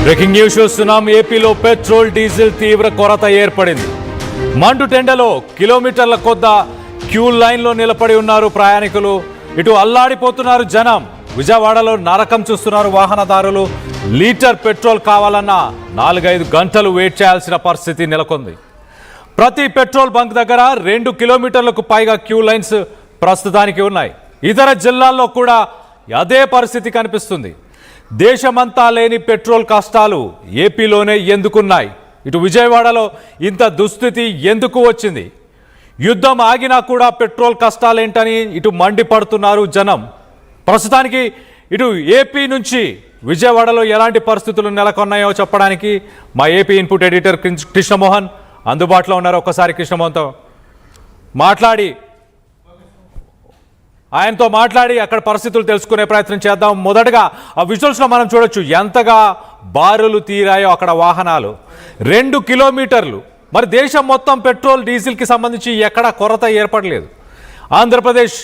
Breaking news చూస్తున్నాం. ఏపీలో petrol diesel తీవ్ర కొరత ఏర్పడింది. మండుటెండలో కిలోమీటర్ల కొద్ద క్యూ లైన్లో నిలబడి ఉన్నారు ప్రయాణికులు. ఇటు అల్లాడిపోతున్నారు జనం. విజయవాడలో నరకం చూస్తున్నారు వాహనదారులు. లీటర్ పెట్రోల్ కావాలన్నా 4-5 గంటలు వెయిట్ చేయాల్సిన పరిస్థితి నెలకొంది. ప్రతి పెట్రోల్ బంక్ దగ్గర 2 కిలోమీటర్లకు పైగా క్యూ లైన్స్ ప్రస్తుతానికి ఉన్నాయి. ఇతర జిల్లాల్లో కూడా అదే పరిస్థితి కనిపిస్తుంది. దేశమంతా లేని పెట్రోల్ కష్టాలు ఏపీలోనే ఎందుకున్నాయి? ఇటు విజయవాడలో ఇంత దుస్థితి ఎందుకు వచ్చింది? యుద్ధం ఆగినా కూడా పెట్రోల్ కష్టాలేంటని ఇటు మండిపడుతున్నారు జనం. ప్రస్తుతానికి ఇటు ఏపీ నుంచి విజయవాడలో ఎలాంటి పరిస్థితులు నెలకొన్నాయో చెప్పడానికి మా ఏపీ ఇన్పుట్ ఎడిటర్ కృష్ణమోహన్ అందుబాటులో ఉన్నారు. ఒక్కసారి కృష్ణమోహన్తో ఆయనతో మాట్లాడి అక్కడ పరిస్థితులు తెలుసుకునే ప్రయత్నం చేద్దాం. మొదటగా ఆ విజువల్స్లో మనం చూడొచ్చు ఎంతగా బారులు తీరాయో అక్కడ వాహనాలు. 2 కిలోమీటర్లు. మరి దేశం మొత్తం పెట్రోల్ డీజిల్కి సంబంధించి ఎక్కడా కొరత ఏర్పడలేదు. ఆంధ్రప్రదేశ్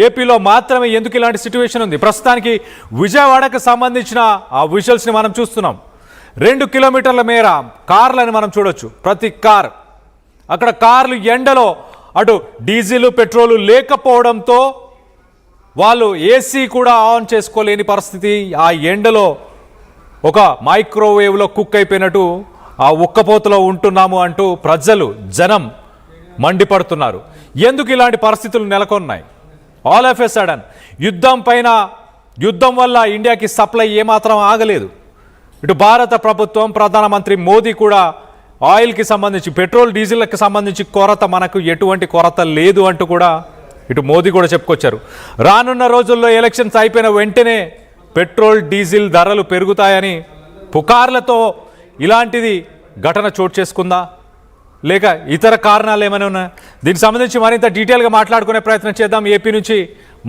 ఏపీలో మాత్రమే ఎందుకు ఇలాంటి సిచ్యువేషన్ ఉంది? ప్రస్తుతానికి విజయవాడకు సంబంధించిన ఆ విజువల్స్ని మనం చూస్తున్నాం. 2 కిలోమీటర్ల మేర కార్లని మనం చూడొచ్చు. ప్రతి కార్ అక్కడ కార్లు ఎండలో అటు డీజిల్ పెట్రోలు లేకపోవడంతో వాళ్ళు ఏసీ కూడా ఆన్ చేసుకోలేని పరిస్థితి. ఆ ఎండలో ఒక మైక్రోవేవ్లో కుక్ అయిపోయినట్టు ఆ ఉక్కపోతలో ఉంటున్నాము అంటూ జనం మండిపడుతున్నారు. ఎందుకు ఇలాంటి పరిస్థితులు నెలకొన్నాయి? ఆల్ ఆఫ్ ఎ సడన్ యుద్ధం వల్ల ఇండియాకి సప్లై ఏమాత్రం ఆగలేదు. ఇటు భారత ప్రభుత్వం ప్రధానమంత్రి మోదీ కూడా ఆయిల్కి సంబంధించి పెట్రోల్ డీజిల్కి సంబంధించి మనకు ఎటువంటి కొరత లేదు అంటూ కూడా ఇటు మోదీ కూడా చెప్పుకొచ్చారు. రానున్న రోజుల్లో ఎలక్షన్స్ అయిపోయిన వెంటనే పెట్రోల్ డీజిల్ ధరలు పెరుగుతాయని పుకార్లతో ఇలాంటిది ఘటన చోటు చేసుకుందా, లేక ఇతర కారణాలు ఏమైనా ఉన్నాయా? దీనికి సంబంధించి మరింత డీటెయిల్గా మాట్లాడుకునే ప్రయత్నం చేద్దాం. ఏపీ నుంచి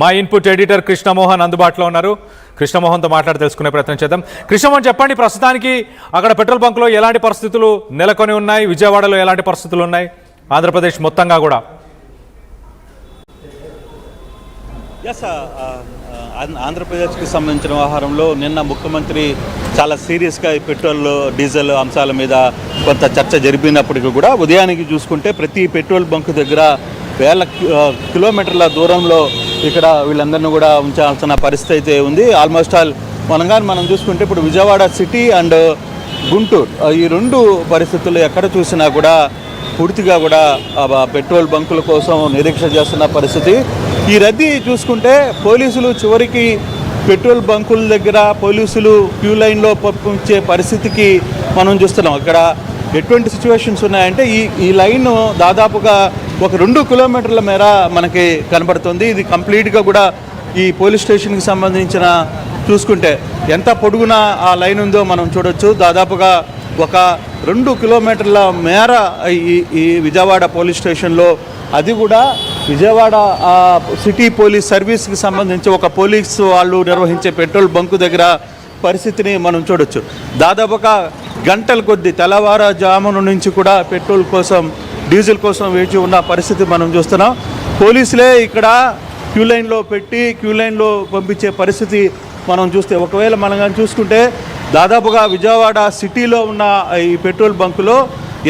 మా ఇన్పుట్ ఎడిటర్ కృష్ణమోహన్ అందుబాటులో ఉన్నారు. కృష్ణమోహన్తో మాట్లాడి తెలుసుకునే ప్రయత్నం చేద్దాం. కృష్ణమోహన్, చెప్పండి, ప్రస్తుతానికి అక్కడ పెట్రోల్ బంక్లో ఎలాంటి పరిస్థితులు నెలకొని ఉన్నాయి? విజయవాడలో ఎలాంటి పరిస్థితులు ఉన్నాయి? ఆంధ్రప్రదేశ్ మొత్తంగా కూడా. ఆంధ్రప్రదేశ్కి సంబంధించిన వ్యవహారంలో నిన్న ముఖ్యమంత్రి చాలా సీరియస్గా ఈ పెట్రోల్ డీజిల్ అంశాల మీద కొంత చర్చ జరిపినప్పటికీ కూడా ఉదయానికి చూసుకుంటే ప్రతి పెట్రోల్ బంక్ దగ్గర వేల కిలోమీటర్ల దూరంలో ఇక్కడ వీళ్ళందరినీ కూడా ఉంచాల్సిన పరిస్థితి అయితే ఉంది. ఆల్మోస్ట్ ఆల్ మనం చూసుకుంటే ఇప్పుడు విజయవాడ సిటీ అండ్ గుంటూరు ఈ 2 పరిస్థితులు ఎక్కడ చూసినా కూడా పూర్తిగా కూడా పెట్రోల్ బంకుల కోసం నిరీక్ష చేస్తున్న పరిస్థితి. ఈ రద్దీ చూసుకుంటే పోలీసులు చివరికి పెట్రోల్ బంకుల దగ్గర పోలీసులు క్యూ లైన్లో పంపించే పరిస్థితికి మనం చూస్తున్నాం. ఇక్కడ ఎటువంటి సిచ్యువేషన్స్ ఉన్నాయంటే ఈ లైన్ దాదాపుగా ఒక 2 కిలోమీటర్ల మేర మనకి కనబడుతుంది. ఇది కంప్లీట్గా కూడా ఈ పోలీస్ స్టేషన్కి సంబంధించిన చూసుకుంటే ఎంత పొడుగున ఆ లైన్ ఉందో మనం చూడొచ్చు. దాదాపుగా ఒక 2 కిలోమీటర్ల మేర ఈ విజయవాడ పోలీస్ స్టేషన్లో, అది కూడా విజయవాడ సిటీ పోలీస్ సర్వీస్కి సంబంధించి ఒక పోలీసు వాళ్ళు నిర్వహించే పెట్రోల్ బంకు దగ్గర పరిస్థితిని మనం చూడొచ్చు. దాదాపుగా గంటల కొద్దీ తెల్లవారుజామున నుంచి కూడా పెట్రోల్ కోసం డీజిల్ కోసం వేచి ఉన్న పరిస్థితి మనం చూస్తున్నాం. పోలీసులే ఇక్కడ క్యూ లైన్లో పంపించే పరిస్థితి మనం చూస్తే, ఒకవేళ మనం కానీ చూసుకుంటే దాదాపుగా విజయవాడ సిటీలో ఉన్న ఈ పెట్రోల్ బంకులో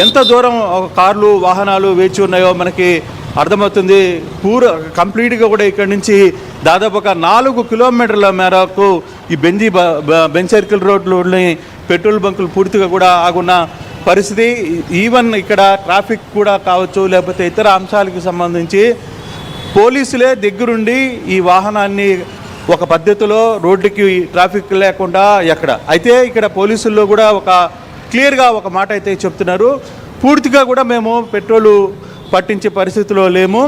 ఎంత దూరం కార్లు వాహనాలు వేచి ఉన్నాయో మనకి అర్థమవుతుంది. కంప్లీట్గా కూడా ఇక్కడి నుంచి దాదాపుగా 4 కిలోమీటర్ల మేరకు ఈ బెంజ్ సర్కిల్ రోడ్లోని పెట్రోల్ బంకులు పూర్తిగా కూడా ఆగున్న పరిస్థితి. ఈవెన్ ఇక్కడ ట్రాఫిక్ కూడా కావచ్చు, లేకపోతే ఇతర అంశాలకు సంబంధించి పోలీసులే దగ్గరుండి ఈ వాహనాన్ని ఒక పద్ధతిలో రోడ్డుకి ట్రాఫిక్ లేకుండా అయితే ఇక్కడ పోలీసుల్లో కూడా ఒక క్లియర్గా ఒక మాట అయితే చెప్తున్నారు. పూర్తిగా కూడా మేము పెట్రోలు పట్టించే పరిస్థితిలో లేము.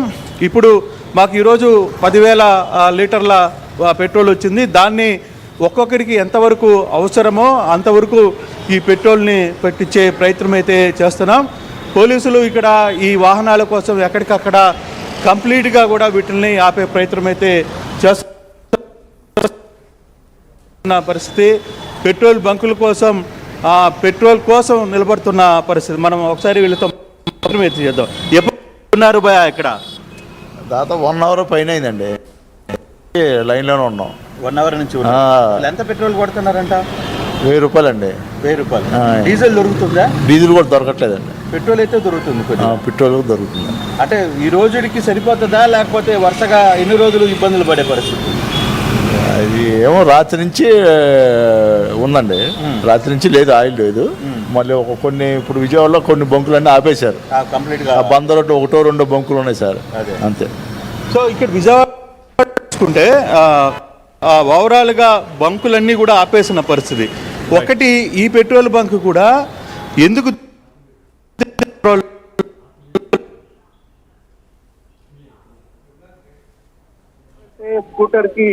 ఇప్పుడు మాకు ఈరోజు 10,000 లీటర్ల పెట్రోల్ వచ్చింది. దాన్ని ఒక్కొక్కరికి ఎంతవరకు అవసరమో అంతవరకు ఈ పెట్రోల్ని పట్టించే ప్రయత్నం అయితే చేస్తున్నాం. పోలీసులు ఇక్కడ ఈ వాహనాల కోసం ఎక్కడికక్కడ కంప్లీట్గా కూడా వీటిని ఆపే ప్రయత్నం అయితే చేస్తున్న పరిస్థితి. పెట్రోల్ బంకుల కోసం పెట్రోల్ కోసం నిలబడుతున్న పరిస్థితి. మనం ఒకసారి వీళ్ళతో చేద్దాం. ఎప్పుడు ఉన్నారు భయ? ఇక్కడ దాదాపు 1 అవర్ పైన అయిందండి. లైన్లోనే ఉన్నాం. 1 అవర్ నుంచి ఎంత పెట్రోల్ కొడుతున్నారంట? 1000 అండి. 1000 రూపాయలు. ఆ. డీజిల్ దొరుకుతుందా? డీజిల్ కూడా దొరకట్లేదండి. పెట్రోల్ అయితే దొరుకుతుంది కొద్దిగా. పెట్రోల్ కూడా దొరుకుతుంది. అంటే ఈ రోజుకి సరిపోతుందా లేకపోతే వరుసగా ఎన్ని రోజులు ఇబ్బందులు పడే పరిస్థితి? అది ఏమో రాత్రి నుంచి ఉందండి. రాత్రి నుంచి లేదు, ఆయిల్ లేదు. మళ్ళీ కొన్ని ఇప్పుడు విజయవాడలో కొన్ని బంకులన్నీ ఆపేశారు కంప్లీట్గా. ఆ బందర్ ఒకటో రెండో బంకులు ఉన్నాయి సార్, అదే. అంతే. సో ఇక్కడ విజయవాడ చూసుకుంటే ఓవరాల్గా బంకులన్నీ కూడా ఆపేసిన పరిస్థితి. ఒకటి ఈ పెట్రోల్ బంక్ కూడా ఎందుకు స్కూటర్ కి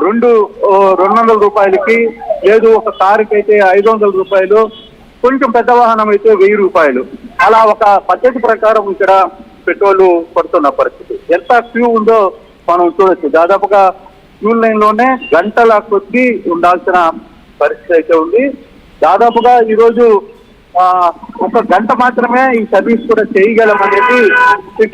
200 రూపాయలకి, లేదు ఒక కారుకి అయితే 500 రూపాయలు, కొంచెం పెద్ద వాహనం అయితే 1000 రూపాయలు. అలా ఒక పద్ధతి ప్రకారం ఇక్కడ పెట్రోల్ పడుతున్న పరిస్థితి. ఎంత క్యూ ఉందో మనం చూడొచ్చు. దాదాపుగా క్యూ లైన్ లోనే గంటల కొద్దీ ఉండాల్సిన పరిస్థితి అయితే ఉంది. దాదాపుగా ఈరోజు 1 గంట మాత్రమే ఈ సర్వీస్ కూడా చేయగలమనేది సిటీ